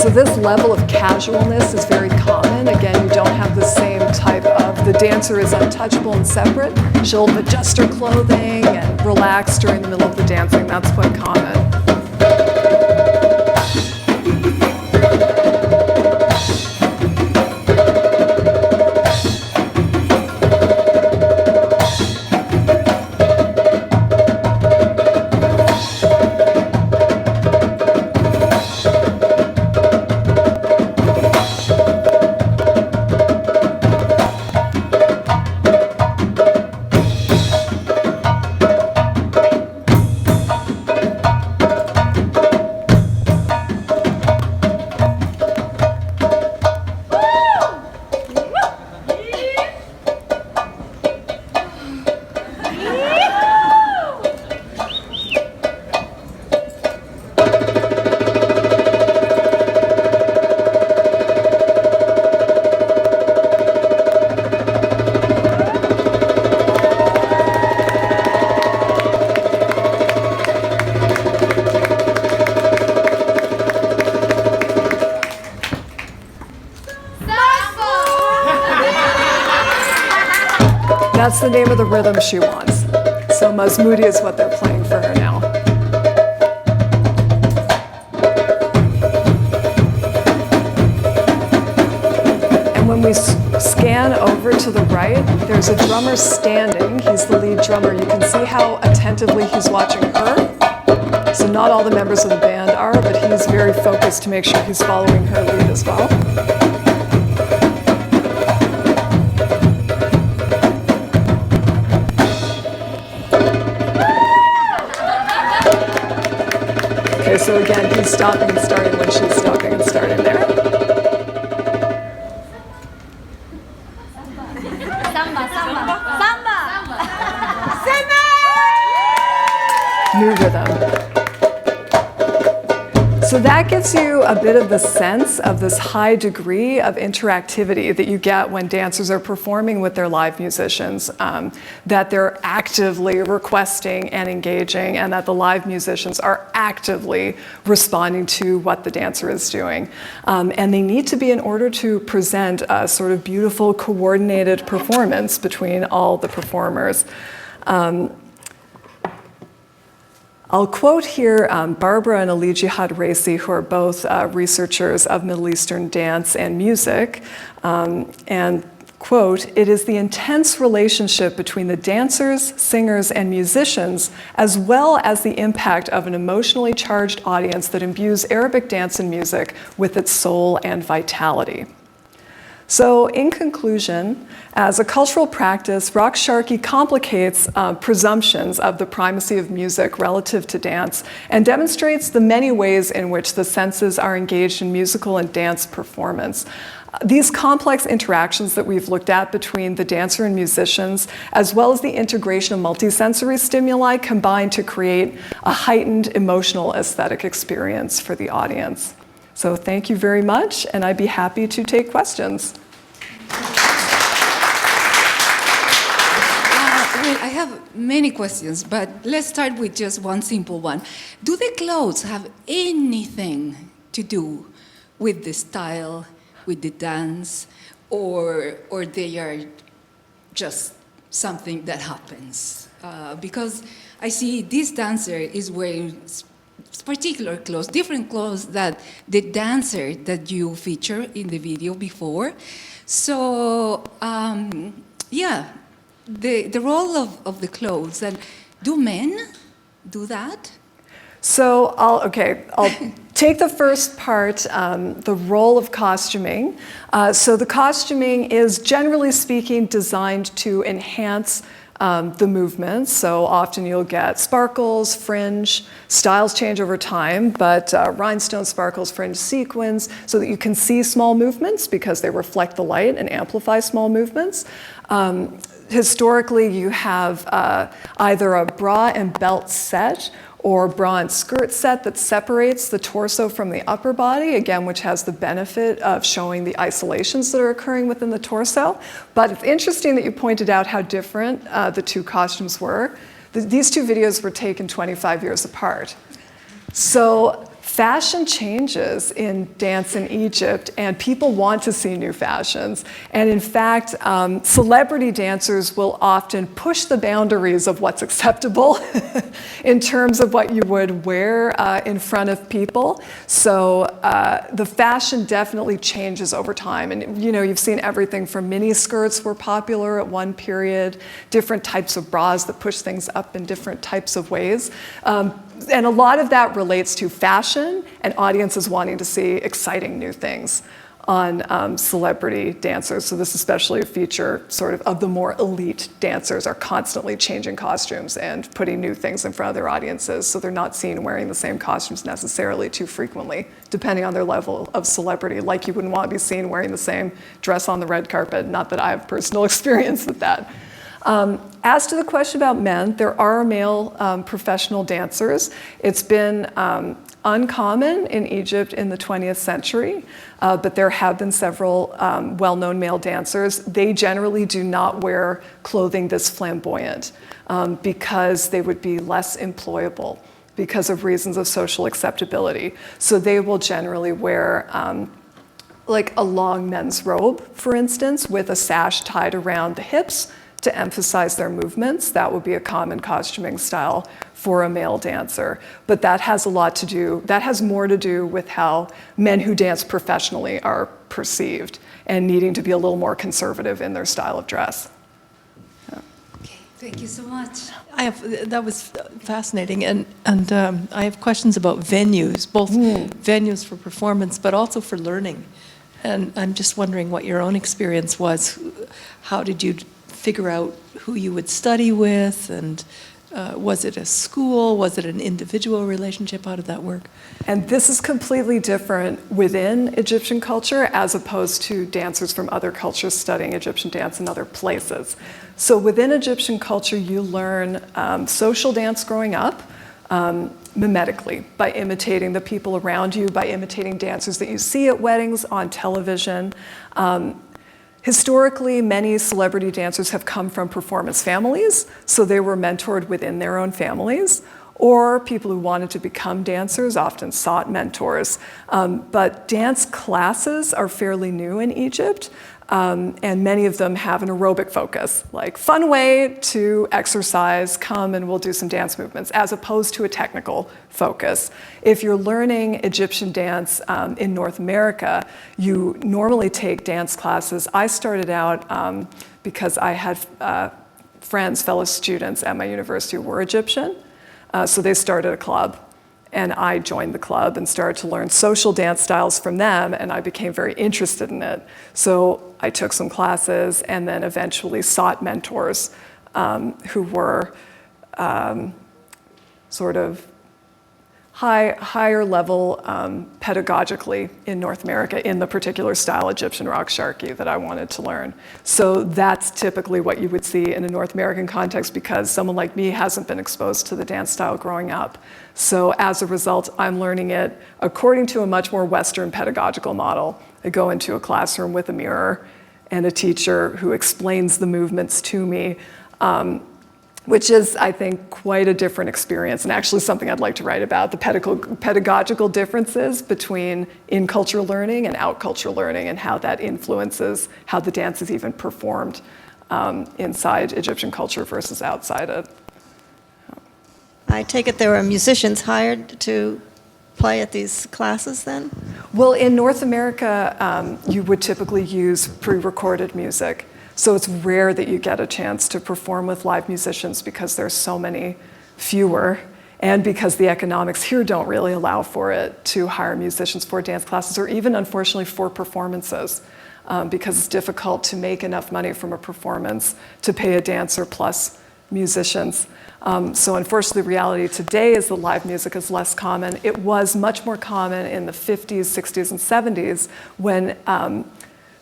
So this level of casualness is very common. Again, you don't have the same type of, the dancer is untouchable and separate. She'll adjust her clothing and relax during the middle of the dancing. That's quite common. That's the name of the rhythm she wants. So Mazmudi is what they're playing for her now. And when we scan over to the right, there's a drummer standing. He's the lead drummer. You can see how attentively he's watching her. So not all the members of the band are, but he's very focused to make sure he's following her lead as well. Okay, so again, he's stopping and starting when she's stopping and starting there. Samba, samba, samba, samba. New rhythm. So that gives you a bit of the sense of this high degree of interactivity that you get when dancers are performing with their live musicians, that they're actively requesting and engaging, and that the live musicians are actively responding to what the dancer is doing. And they need to be in order to present a sort of beautiful, coordinated performance between all the performers. I'll quote here Barbara and Ali Jihad Raisi, who are both researchers of Middle Eastern dance and music, and quote, "It is the intense relationship between the dancers, singers, and musicians, as well as the impact of an emotionally charged audience that imbues Arabic dance and music with its soul and vitality." So in conclusion, as a cultural practice, Raqs Sharqi complicates presumptions of the primacy of music relative to dance and demonstrates the many ways in which the senses are engaged in musical and dance performance. These complex interactions that we've looked at between the dancer and musicians, as well as the integration of multisensory stimuli, combine to create a heightened emotional aesthetic experience for the audience. So thank you very much, and I'd be happy to take questions. Well, I have many questions, but let's start with just one simple one. Do the clothes have anything to do with the style, with the dance, or they are just something that happens? Because I see this dancer is wearing particular clothes, different clothes that the dancer that you feature in the video before. So, yeah, the role of the clothes, and do men do that? So I'll take the first part, the role of costuming. So the costuming is, generally speaking, designed to enhance the movements. So often you'll get sparkles, fringe, styles change over time, but rhinestone, sparkles, fringe, sequins, so that you can see small movements because they reflect the light and amplify small movements. Historically, you have either a bra and belt set or bra and skirt set that separates the torso from the upper body, again, which has the benefit of showing the isolations that are occurring within the torso. But it's interesting that you pointed out how different the two costumes were. These two videos were taken 25 years apart. So fashion changes in dance in Egypt, and people want to see new fashions. And in fact, celebrity dancers will often push the boundaries of what's acceptable in terms of what you would wear in front of people. So the fashion definitely changes over time. And you've seen everything from mini skirts were popular at one period, different types of bras that push things up in different types of ways. And a lot of that relates to fashion and audiences wanting to see exciting new things on celebrity dancers. So this is especially a feature sort of the more elite dancers are constantly changing costumes and putting new things in front of their audiences, so they're not seen wearing the same costumes necessarily too frequently, depending on their level of celebrity. Like you wouldn't want to be seen wearing the same dress on the red carpet, not that I have personal experience with that. As to the question about men, there are male professional dancers. It's been uncommon in Egypt in the 20th century, but there have been several well-known male dancers. They generally do not wear clothing this flamboyant because they would be less employable because of reasons of social acceptability. So they will generally wear like a long men's robe, for instance, with a sash tied around the hips to emphasize their movements. That would be a common costuming style for a male dancer. But that has more to do with how men who dance professionally are perceived and needing to be a little more conservative in their style of dress. Okay, thank you so much. That was fascinating, and I have questions about venues, both venues for performance, but also for learning. And I'm just wondering what your own experience was. How did you figure out who you would study with, and was it a school? Was it an individual relationship? How did that work? And this is completely different within Egyptian culture as opposed to dancers from other cultures studying Egyptian dance in other places. So within Egyptian culture, you learn social dance growing up, mimetically, by imitating the people around you, by imitating dancers that you see at weddings, on television. Historically, many celebrity dancers have come from performance families, so they were mentored within their own families, or people who wanted to become dancers often sought mentors. But dance classes are fairly new in Egypt, and many of them have an aerobic focus, like fun way to exercise, come and we'll do some dance movements, as opposed to a technical focus. If you're learning Egyptian dance in North America, you normally take dance classes. I started out because I had friends, fellow students at my university who were Egyptian, so they started a club. And I joined the club and started to learn social dance styles from them, and I became very interested in it. So I took some classes and then eventually sought mentors who were sort of higher level pedagogically in North America in the particular style Egyptian Raqs Sharqi that I wanted to learn. So that's typically what you would see in a North American context because someone like me hasn't been exposed to the dance style growing up. So as a result, I'm learning it according to a much more Western pedagogical model. I go into a classroom with a mirror and a teacher who explains the movements to me, which is, I think, quite a different experience, and actually something I'd like to write about, the pedagogical differences between in-cultural learning and out-cultural learning, and how that influences how the dance is even performed inside Egyptian culture versus outside it. I take it there were musicians hired to play at these classes then? Well, in North America, you would typically use pre-recorded music. So it's rare that you get a chance to perform with live musicians because there's so many fewer, and because the economics here don't really allow for it to hire musicians for dance classes, or even, unfortunately, for performances, because it's difficult to make enough money from a performance to pay a dancer plus musicians. So unfortunately, the reality today is that live music is less common. It was much more common in the 50s, 60s, and 70s when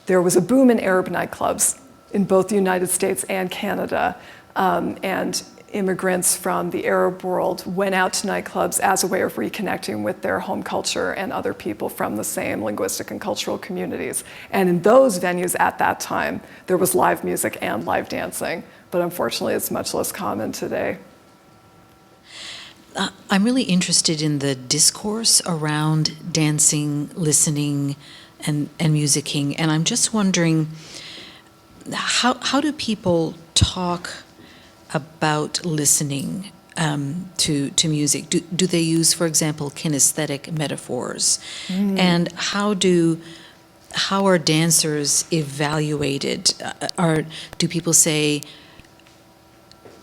there was a boom in Arab nightclubs in both the United States and Canada, and immigrants from the Arab world went out to nightclubs as a way of reconnecting with their home culture and other people from the same linguistic and cultural communities. And in those venues at that time, there was live music and live dancing, but unfortunately it's much less common today. I'm really interested in the discourse around dancing, listening, and musicking, and I'm just wondering, how do people talk about listening to music? Do they use, for example, kinesthetic metaphors? And how are dancers evaluated? Do people say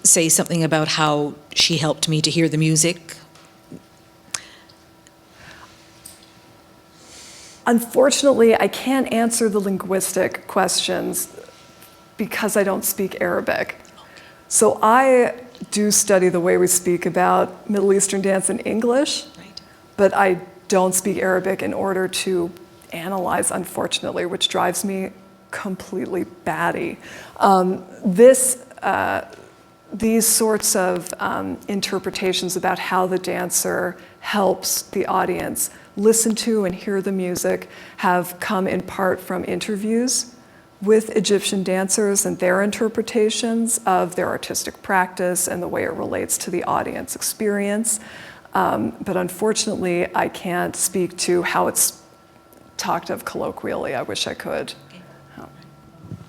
something about how she helped me to hear the music? Unfortunately, I can't answer the linguistic questions because I don't speak Arabic. So I do study the way we speak about Middle Eastern dance in English, but I don't speak Arabic in order to analyze, unfortunately, which drives me completely batty. These sorts of interpretations about how the dancer helps the audience listen to and hear the music have come in part from interviews with Egyptian dancers and their interpretations of their artistic practice and the way it relates to the audience experience. But unfortunately, I can't speak to how it's talked of colloquially. I wish I could.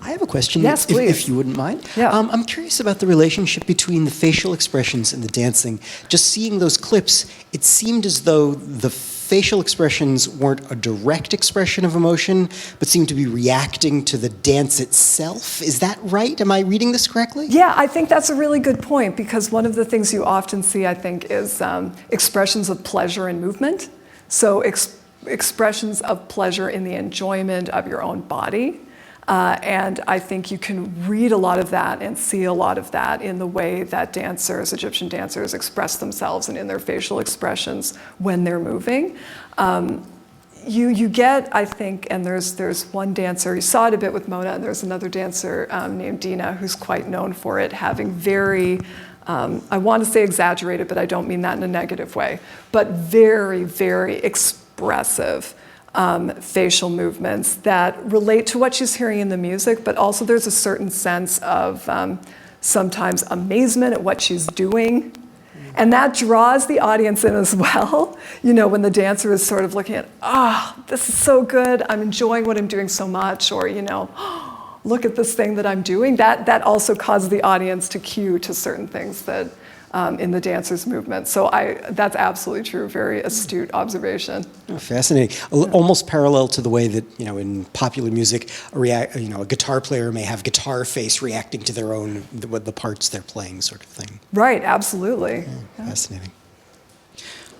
I have a question, yes, please. If you wouldn't mind. Yeah. I'm curious about the relationship between the facial expressions and the dancing. Just seeing those clips, it seemed as though the facial expressions weren't a direct expression of emotion, but seemed to be reacting to the dance itself. Is that right? Am I reading this correctly? Yeah, I think that's a really good point, because one of the things you often see, I think, is expressions of pleasure and movement. So expressions of pleasure in the enjoyment of your own body. And I think you can read a lot of that and see a lot of that in the way that dancers, Egyptian dancers, express themselves and in their facial expressions when they're moving. You get, I think, and there's one dancer, you saw it a bit with Mona, and there's another dancer named Dina who's quite known for it, having very, I want to say exaggerated, but I don't mean that in a negative way, but very, very expressive facial movements that relate to what she's hearing in the music, but also there's a certain sense of sometimes amazement at what she's doing. And that draws the audience in as well. You know, when the dancer is sort of looking at, this is so good, I'm enjoying what I'm doing so much, or, you know, look at this thing that I'm doing. That also causes the audience to cue to certain things that in the dancer's movement. So that's absolutely true, very astute observation. Oh, fascinating. Almost parallel to the way that, you know, in popular music, a guitar player may have guitar face reacting to their own, the parts they're playing, sort of thing. Right, absolutely. Yeah. Fascinating.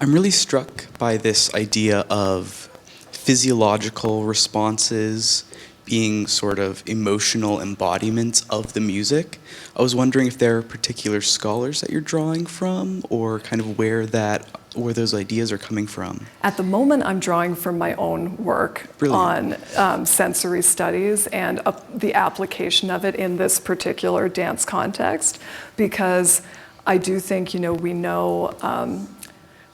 I'm really struck by this idea of physiological responses being sort of emotional embodiments of the music. I was wondering if there are particular scholars that you're drawing from, or kind of where those ideas are coming from. At the moment, I'm drawing from my own work Brilliant. on sensory studies and the application of it in this particular dance context, because I do think, we know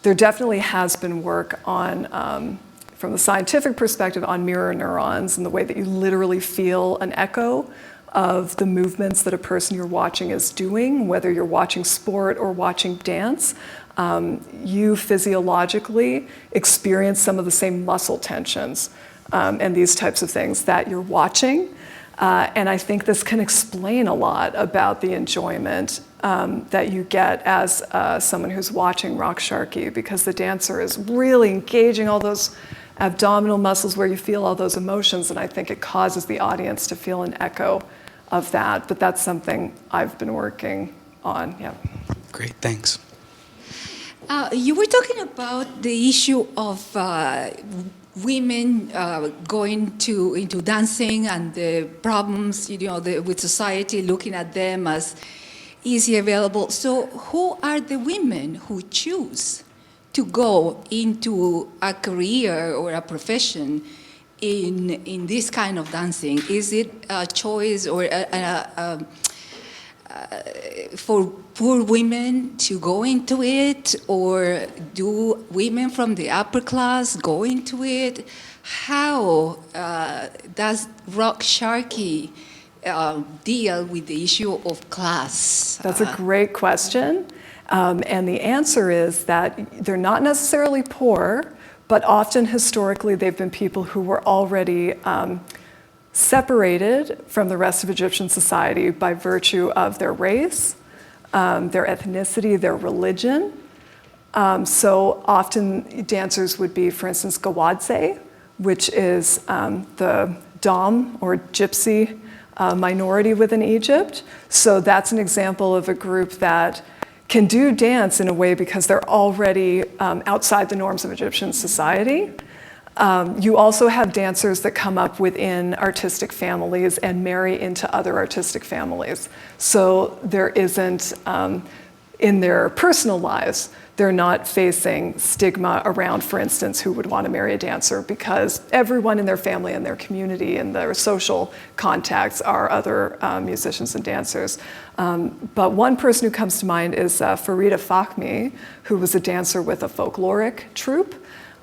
there definitely has been work on from the scientific perspective on mirror neurons and the way that you literally feel an echo of the movements that a person you're watching is doing, whether you're watching sport or watching dance. You physiologically experience some of the same muscle tensions and these types of things that you're watching. And I think this can explain a lot about the enjoyment that you get as someone who's watching Raqs Sharqi, because the dancer is really engaging all those abdominal muscles where you feel all those emotions, and I think it causes the audience to feel an echo of that. But that's something I've been working on. Yeah. Great, thanks. You were talking about the issue of women going into dancing and the problems, with society looking at them as easy available. So who are the women who choose to go into a career or a profession in this kind of dancing? Is it a choice or for poor women to go into it, or do women from the upper class go into it? How does Raqs Sharqi deal with the issue of class? That's a great question. And the answer is that they're not necessarily poor, but often historically they've been people who were already separated from the rest of Egyptian society by virtue of their race, their ethnicity, their religion. So often dancers would be, for instance, Gawadze, which is the Dom or Gypsy minority within Egypt. So that's an example of a group that can do dance in a way because they're already outside the norms of Egyptian society. You also have dancers that come up within artistic families and marry into other artistic families. So there isn't, in their personal lives, they're not facing stigma around, for instance, who would want to marry a dancer, because everyone in their family and their community and their social contacts are other musicians and dancers. But one person who comes to mind is Farida Fahmy, who was a dancer with a folkloric troupe,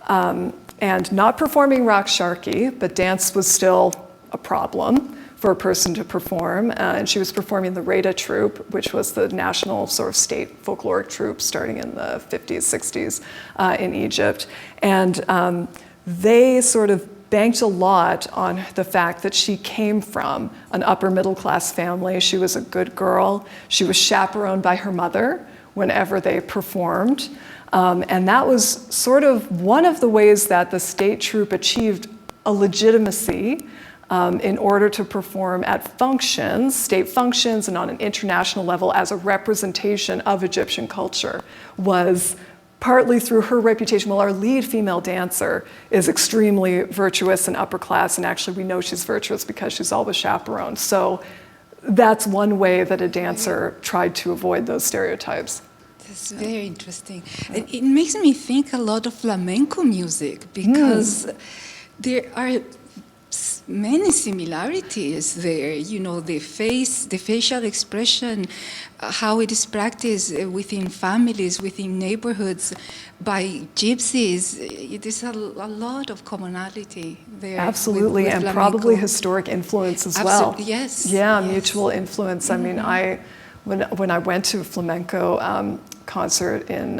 and not performing Raqs Sharqi, but dance was still a problem for a person to perform, and she was performing the Reda troupe, which was the national sort of state folkloric troupe starting in the 50s, 60s in Egypt. And they sort of banked a lot on the fact that she came from an upper middle class family. She was a good girl. She was chaperoned by her mother whenever they performed. And that was sort of one of the ways that the state troupe achieved a legitimacy in order to perform at functions, state functions, and on an international level as a representation of Egyptian culture, was partly through her reputation. Well, our lead female dancer is extremely virtuous and upper class, and actually we know she's virtuous because she's always chaperoned. So that's one way that a dancer tried to avoid those stereotypes. That's very interesting. It makes me think a lot of flamenco music, because there are many similarities there. You know, the facial expression, how it is practiced within families, within neighborhoods, by gypsies. It is a lot of commonality there. Absolutely, with and flamenco. probably historic influence as well. Yes. Yeah, yes. mutual influence. I mean, when I went to a flamenco concert in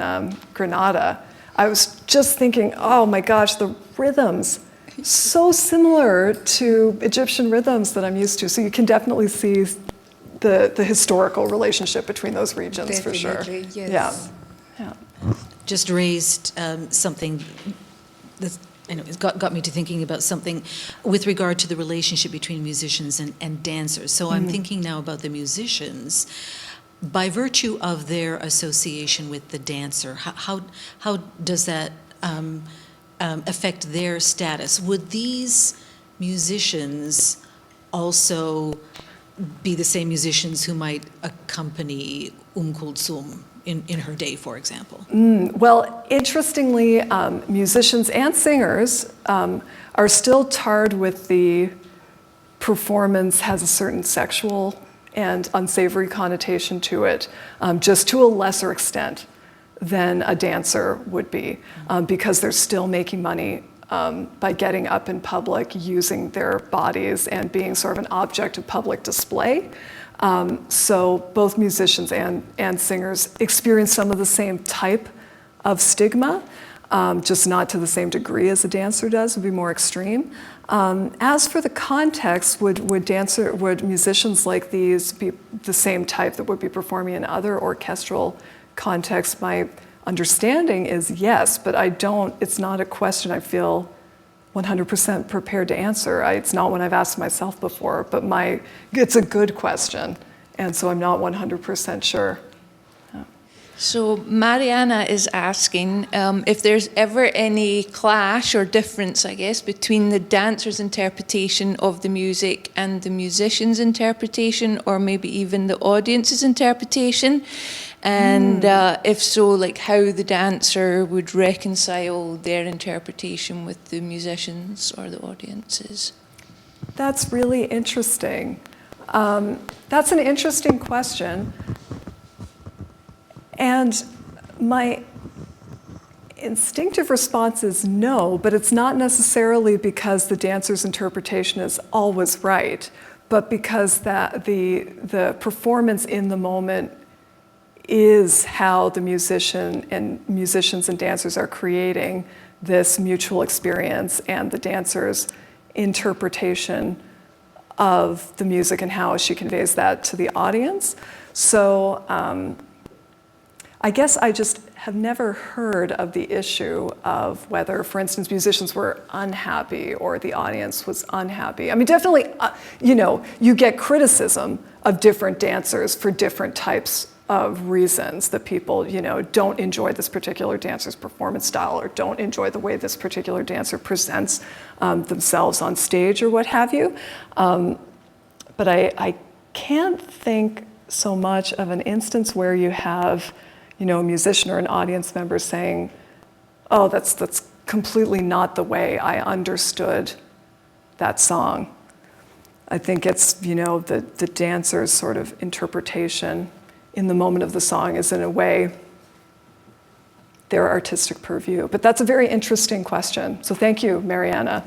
Granada, I was just thinking, oh my gosh, the rhythms, so similar to Egyptian rhythms that I'm used to. So you can definitely see the historical relationship between those regions for sure. Definitely, yes. Yeah. Just raised something that it's got me to thinking about something with regard to the relationship between musicians and dancers. So I'm thinking now about the musicians. By virtue of their association with the dancer, how does that affect their status? Would these musicians also be the same musicians who might accompany Kulthum in her day, for example? Well, interestingly, musicians and singers are still tarred with the performance has a certain sexual and unsavory connotation to it, just to a lesser extent than a dancer would be, because they're still making money by getting up in public, using their bodies, and being sort of an object of public display. So both musicians and singers experience some of the same type of stigma, just not to the same degree as a dancer does, would be more extreme. As for the context, would musicians like these be the same type that would be performing in other orchestral contexts? My understanding is yes, but it's not a question I feel 100% prepared to answer. It's not one I've asked myself before, but it's a good question, and so I'm not 100% sure. So Mariana is asking if there's ever any clash or difference, I guess, between the dancer's interpretation of the music and the musician's interpretation, or maybe even the audience's interpretation. And if so, like how the dancer would reconcile their interpretation with the musicians or the audiences. That's really interesting. That's an interesting question. And my instinctive response is no, but it's not necessarily because the dancer's interpretation is always right, but because the performance in the moment is how the musicians and dancers are creating this mutual experience and the dancer's interpretation of the music and how she conveys that to the audience. So I guess I just have never heard of the issue of whether, for instance, musicians were unhappy or the audience was unhappy. I mean, definitely, you get criticism of different dancers for different types of reasons that people, don't enjoy this particular dancer's performance style or don't enjoy the way this particular dancer presents themselves on stage or what have you. But I can't think so much of an instance where you have, a musician or an audience member saying, oh, that's completely not the way I understood that song. I think it's, the dancer's sort of interpretation in the moment of the song is in a way their artistic purview. But that's a very interesting question. So thank you, Mariana.